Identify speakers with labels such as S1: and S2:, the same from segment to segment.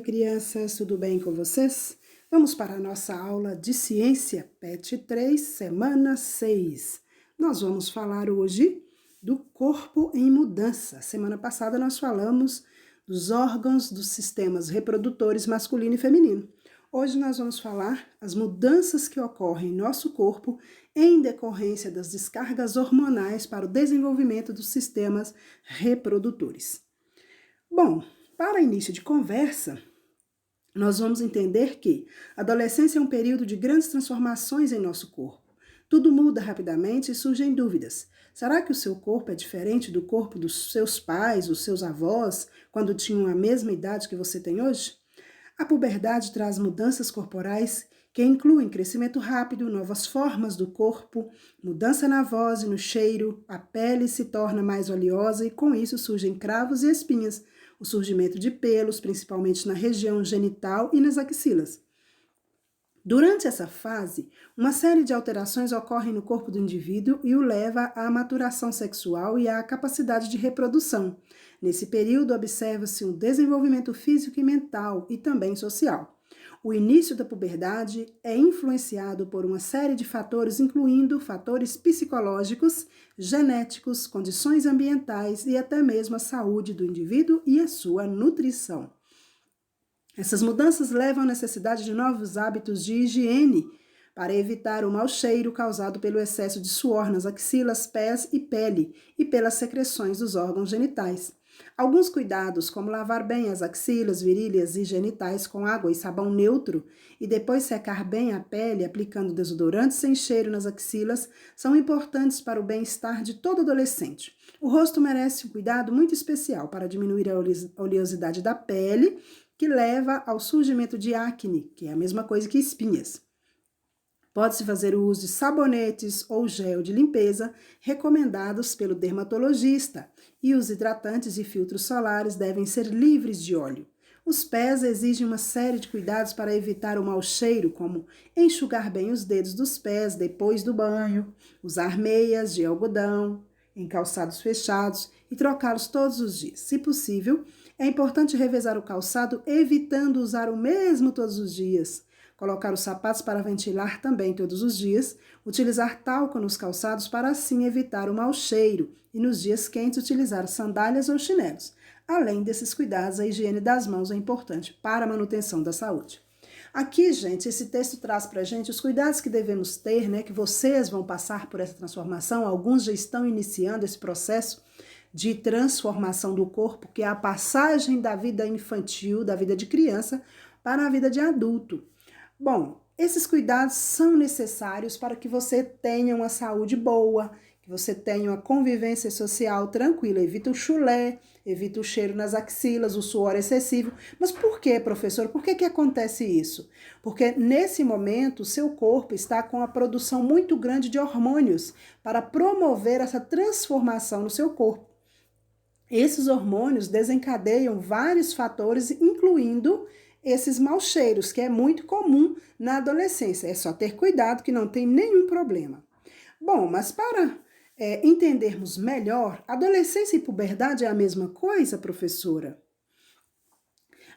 S1: Crianças, tudo bem com vocês? Vamos para a nossa aula de ciência PET 3, semana 6. Nós vamos falar hoje do corpo em mudança. Semana passada nós falamos dos órgãos dos sistemas reprodutores masculino e feminino. Hoje nós vamos falar as mudanças que ocorrem em nosso corpo em decorrência das descargas hormonais para o desenvolvimento dos sistemas reprodutores. Bom, para início de conversa, nós vamos entender que a adolescência é um período de grandes transformações em nosso corpo. Tudo muda rapidamente e surgem dúvidas. Será que o seu corpo é diferente do corpo dos seus pais, dos seus avós, quando tinham a mesma idade que você tem hoje? A puberdade traz mudanças corporais que incluem crescimento rápido, novas formas do corpo, mudança na voz e no cheiro, a pele se torna mais oleosa e com isso surgem cravos e espinhas, o surgimento de pelos, principalmente na região genital e nas axilas. Durante essa fase, uma série de alterações ocorrem no corpo do indivíduo e o leva à maturação sexual e à capacidade de reprodução. Nesse período, observa-se um desenvolvimento físico e mental e também social. O início da puberdade é influenciado por uma série de fatores, incluindo fatores psicológicos, genéticos, condições ambientais e até mesmo a saúde do indivíduo e a sua nutrição. Essas mudanças levam à necessidade de novos hábitos de higiene para evitar o mau cheiro causado pelo excesso de suor nas axilas, pés e pele e pelas secreções dos órgãos genitais. Alguns cuidados, como lavar bem as axilas, virilhas e genitais com água e sabão neutro e depois secar bem a pele aplicando desodorante sem cheiro nas axilas, são importantes para o bem-estar de todo adolescente. O rosto merece um cuidado muito especial para diminuir a oleosidade da pele, que leva ao surgimento de acne, que é a mesma coisa que espinhas. Pode-se fazer o uso de sabonetes ou gel de limpeza recomendados pelo dermatologista e os hidratantes e filtros solares devem ser livres de óleo. Os pés exigem uma série de cuidados para evitar o mau cheiro, como enxugar bem os dedos dos pés depois do banho, usar meias de algodão em calçados fechados e trocá-los todos os dias. Se possível, é importante revezar o calçado, evitando usar o mesmo todos os dias. Colocar os sapatos para ventilar também todos os dias, utilizar talco nos calçados para assim evitar o mau cheiro e nos dias quentes utilizar sandálias ou chinelos. Além desses cuidados, a higiene das mãos é importante para a manutenção da saúde. Aqui, gente, esse texto traz para a gente os cuidados que devemos ter, né, que vocês vão passar por essa transformação, alguns já estão iniciando esse processo de transformação do corpo, que é a passagem da vida infantil, da vida de criança, para a vida de adulto. Bom, esses cuidados são necessários para que você tenha uma saúde boa, que você tenha uma convivência social tranquila. Evita o chulé, evita o cheiro nas axilas, o suor excessivo. Mas por que, professor? Por que acontece isso? Porque nesse momento o seu corpo está com a produção muito grande de hormônios para promover essa transformação no seu corpo. Esses hormônios desencadeiam vários fatores, incluindo esses maus cheiros, que é muito comum na adolescência. É só ter cuidado que não tem nenhum problema. Bom, mas para entendermos melhor, adolescência e puberdade é a mesma coisa, professora?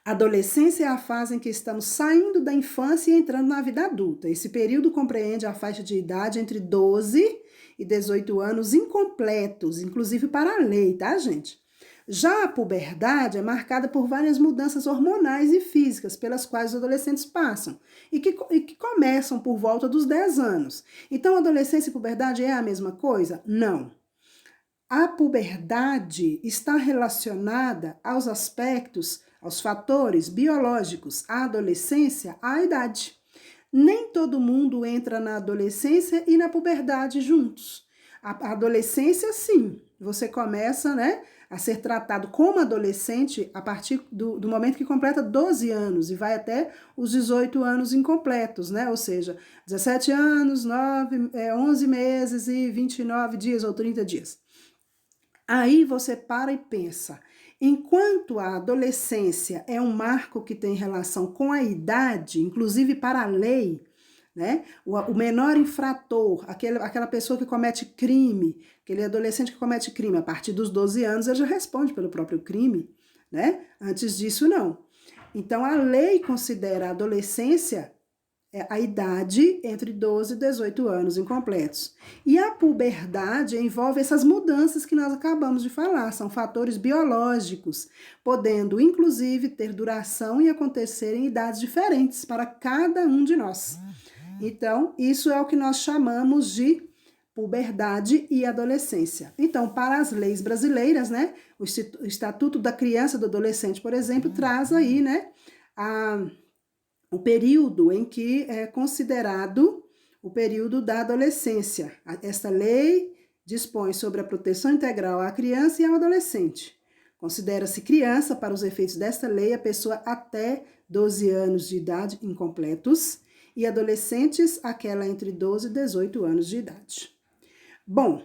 S1: Adolescência é a fase em que estamos saindo da infância e entrando na vida adulta. Esse período compreende a faixa de idade entre 12 e 18 anos incompletos, inclusive para a lei, tá, gente? Já a puberdade é marcada por várias mudanças hormonais e físicas pelas quais os adolescentes passam e que começam por volta dos 10 anos. Então, adolescência e puberdade é a mesma coisa? Não. A puberdade está relacionada aos aspectos, aos fatores biológicos, à adolescência, à idade. Nem todo mundo entra na adolescência e na puberdade juntos. A adolescência, sim, você começa, né, a ser tratado como adolescente a partir do momento que completa 12 anos e vai até os 18 anos incompletos, né? Ou seja, 17 anos, 11 meses e 29 dias ou 30 dias. Aí você para e pensa, enquanto a adolescência é um marco que tem relação com a idade, inclusive para a lei, né? O menor infrator, aquela pessoa que comete crime, aquele adolescente que comete crime, a partir dos 12 anos ele já responde pelo próprio crime, né? Antes disso, não. Então, a lei considera a adolescência a idade entre 12 e 18 anos incompletos. E a puberdade envolve essas mudanças que nós acabamos de falar, são fatores biológicos, podendo inclusive ter duração e acontecer em idades diferentes para cada um de nós. Então, isso é o que nós chamamos de puberdade e adolescência. Então, para as leis brasileiras, né, o Estatuto da Criança e do Adolescente, por exemplo, traz aí, né, o período em que é considerado o período da adolescência. Esta lei dispõe sobre a proteção integral à criança e ao adolescente. Considera-se criança, para os efeitos desta lei, a pessoa até 12 anos de idade incompletos e adolescentes, aquela entre 12 e 18 anos de idade. Bom,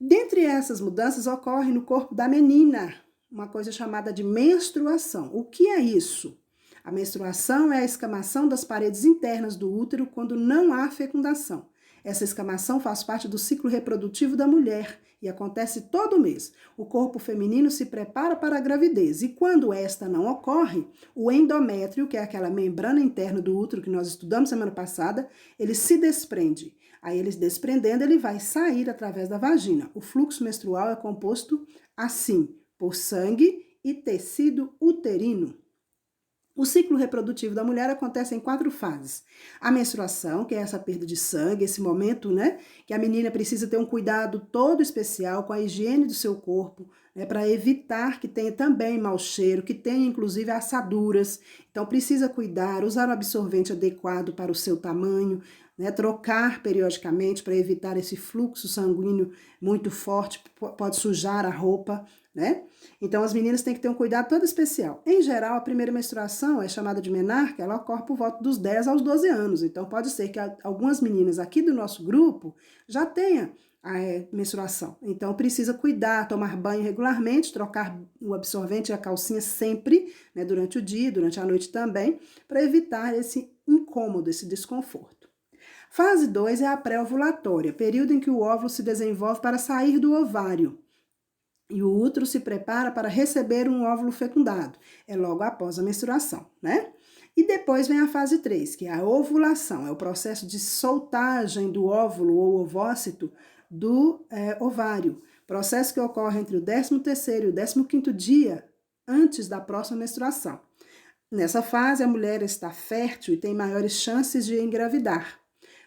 S1: dentre essas mudanças ocorre no corpo da menina uma coisa chamada de menstruação. O que é isso? A menstruação é a escamação das paredes internas do útero quando não há fecundação. Essa escamação faz parte do ciclo reprodutivo da mulher e acontece todo mês. O corpo feminino se prepara para a gravidez e quando esta não ocorre, o endométrio, que é aquela membrana interna do útero que nós estudamos semana passada, ele se desprende. Aí ele se desprendendo, ele vai sair através da vagina. O fluxo menstrual é composto assim, por sangue e tecido uterino. O ciclo reprodutivo da mulher acontece em 4 fases. A menstruação, que é essa perda de sangue, esse momento, né, que a menina precisa ter um cuidado todo especial com a higiene do seu corpo, né, para evitar que tenha também mau cheiro, que tenha inclusive assaduras. Então precisa cuidar, usar o absorvente adequado para o seu tamanho, né, trocar periodicamente para evitar esse fluxo sanguíneo muito forte, pode sujar a roupa, né? Então, as meninas têm que ter um cuidado todo especial. Em geral, a primeira menstruação é chamada de menarca, ela ocorre por volta dos 10 aos 12 anos. Então, pode ser que algumas meninas aqui do nosso grupo já tenham a menstruação. Então, precisa cuidar, tomar banho regularmente, trocar o absorvente e a calcinha sempre, né, durante o dia, durante a noite também, para evitar esse incômodo, esse desconforto. Fase 2 é a pré-ovulatória, período em que o óvulo se desenvolve para sair do ovário. E o útero se prepara para receber um óvulo fecundado. É logo após a menstruação, né? E depois vem a fase 3, que é a ovulação. É o processo de soltagem do óvulo ou ovócito do ovário. Processo que ocorre entre o 13º e o 15º dia antes da próxima menstruação. Nessa fase, a mulher está fértil e tem maiores chances de engravidar.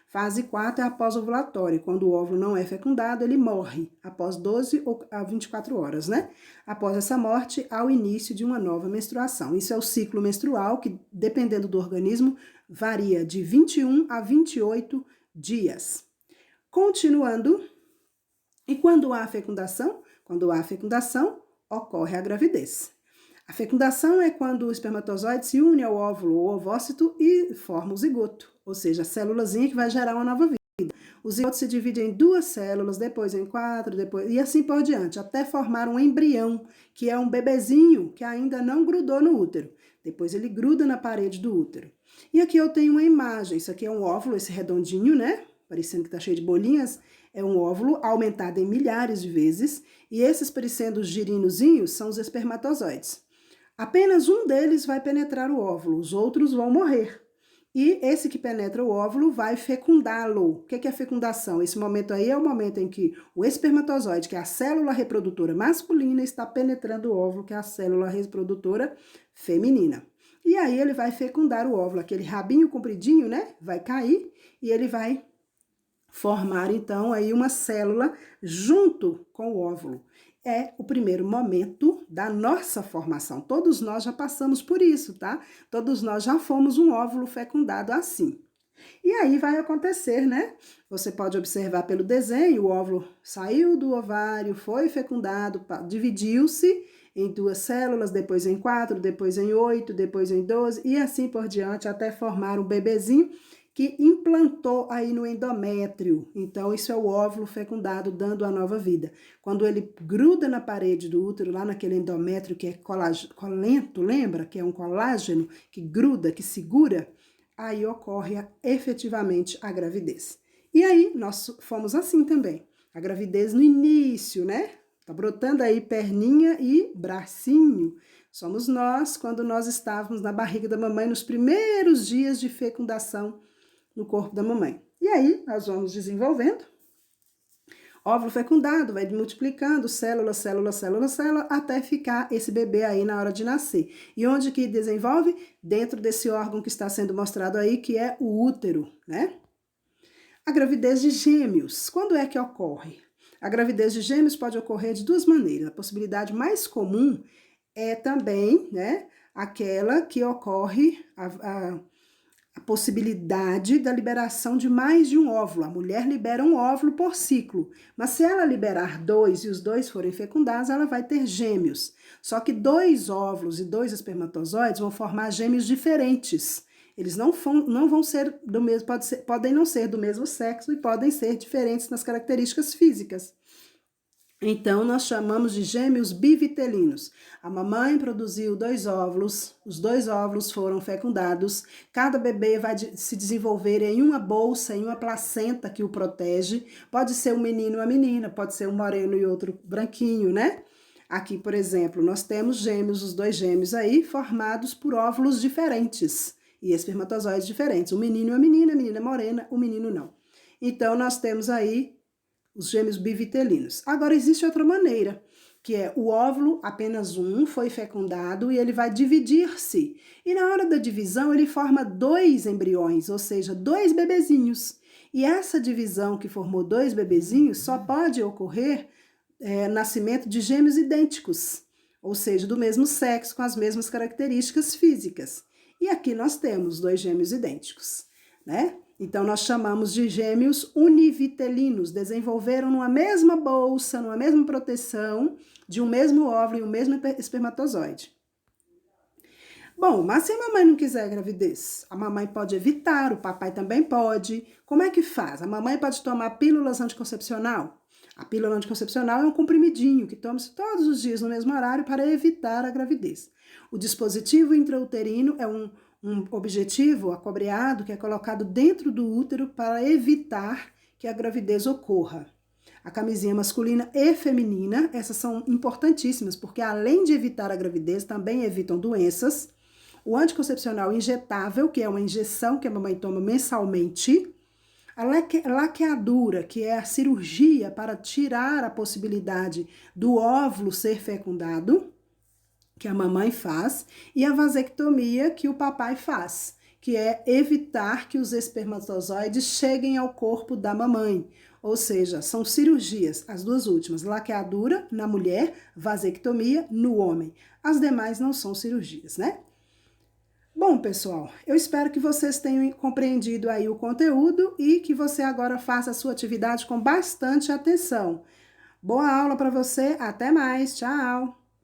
S1: Fase 4 é a pós-ovulatória, quando o óvulo não é fecundado, ele morre após 12 a 24 horas, né? Após essa morte, há o início de uma nova menstruação. Isso é o ciclo menstrual, que, dependendo do organismo, varia de 21 a 28 dias. Continuando, e quando há fecundação? Quando há fecundação, ocorre a gravidez. A fecundação é quando o espermatozoide se une ao óvulo ou ovócito e forma o zigoto, ou seja, a célulazinha que vai gerar uma nova vida. O zigoto se divide em 2 células, depois em 4, depois e assim por diante, até formar um embrião, que é um bebezinho que ainda não grudou no útero. Depois ele gruda na parede do útero. E aqui eu tenho uma imagem, isso aqui é um óvulo, esse redondinho, né? Parecendo que tá cheio de bolinhas. É um óvulo aumentado em milhares de vezes, e esses parecendo os girinozinhos são os espermatozoides. Apenas um deles vai penetrar o óvulo, os outros vão morrer. E esse que penetra o óvulo vai fecundá-lo. O que é fecundação? Esse momento aí é o momento em que o espermatozoide, que é a célula reprodutora masculina, está penetrando o óvulo, que é a célula reprodutora feminina. E aí ele vai fecundar o óvulo, aquele rabinho compridinho, né? Vai cair e ele vai formar, então, aí uma célula junto com o óvulo. É o primeiro momento da nossa formação. Todos nós já passamos por isso, tá? Todos nós já fomos um óvulo fecundado assim. E aí vai acontecer, né? Você pode observar pelo desenho, o óvulo saiu do ovário, foi fecundado, dividiu-se em 2 células, depois em 4, depois em 8, depois em 12 e assim por diante, até formar um bebezinho que implantou aí no endométrio. Então, isso é o óvulo fecundado dando a nova vida. Quando ele gruda na parede do útero, lá naquele endométrio que é colento, lembra? Que é um colágeno que gruda, que segura, aí ocorre efetivamente a gravidez. E aí, nós fomos assim também. A gravidez no início, né? Tá brotando aí perninha e bracinho. Somos nós quando nós estávamos na barriga da mamãe nos primeiros dias de fecundação no corpo da mamãe. E aí, nós vamos desenvolvendo. Óvulo fecundado, vai multiplicando célula, célula, célula, célula, até ficar esse bebê aí na hora de nascer. E onde que desenvolve? Dentro desse órgão que está sendo mostrado aí, que é o útero, né? A gravidez de gêmeos, quando é que ocorre? A gravidez de gêmeos pode ocorrer de duas maneiras. A possibilidade mais comum é também, né, aquela que ocorre a possibilidade da liberação de mais de um óvulo. A mulher libera um óvulo por ciclo, mas se ela liberar 2 e os 2 forem fecundados, ela vai ter gêmeos. Só que 2 óvulos e 2 espermatozoides vão formar gêmeos diferentes. Eles não vão ser do mesmo, podem não ser do mesmo sexo e podem ser diferentes nas características físicas. Então, nós chamamos de gêmeos bivitelinos. A mamãe produziu 2 óvulos, os 2 óvulos foram fecundados, cada bebê vai se desenvolver em uma bolsa, em uma placenta que o protege. Pode ser um menino e uma menina, pode ser um moreno e outro branquinho, né? Aqui, por exemplo, nós temos gêmeos, os 2 gêmeos aí, formados por óvulos diferentes e espermatozoides diferentes. O menino e a menina é morena, o menino não. Então, nós temos aí os gêmeos bivitelinos. Agora, existe outra maneira, que é o óvulo, apenas um, foi fecundado e ele vai dividir-se. E na hora da divisão, ele forma 2 embriões, ou seja, 2 bebezinhos. E essa divisão que formou 2 bebezinhos só pode ocorrer nascimento de gêmeos idênticos, ou seja, do mesmo sexo, com as mesmas características físicas. E aqui nós temos 2 gêmeos idênticos, né? Então, nós chamamos de gêmeos univitelinos, desenvolveram numa mesma bolsa, numa mesma proteção, de um mesmo óvulo e um mesmo espermatozoide. Bom, mas se a mamãe não quiser gravidez, a mamãe pode evitar, o papai também pode. Como é que faz? A mamãe pode tomar pílulas anticoncepcional? A pílula anticoncepcional é um comprimidinho que toma-se todos os dias no mesmo horário para evitar a gravidez. O dispositivo intrauterino é um objetivo acobreado que é colocado dentro do útero para evitar que a gravidez ocorra. A camisinha masculina e feminina, essas são importantíssimas, porque além de evitar a gravidez, também evitam doenças. O anticoncepcional injetável, que é uma injeção que a mamãe toma mensalmente. A laqueadura, que é a cirurgia para tirar a possibilidade do óvulo ser fecundado, que a mamãe faz, e a vasectomia, que o papai faz, que é evitar que os espermatozoides cheguem ao corpo da mamãe. Ou seja, são cirurgias, as duas últimas, laqueadura na mulher, vasectomia no homem. As demais não são cirurgias, né? Bom, pessoal, eu espero que vocês tenham compreendido aí o conteúdo e que você agora faça a sua atividade com bastante atenção. Boa aula para você, até mais, tchau!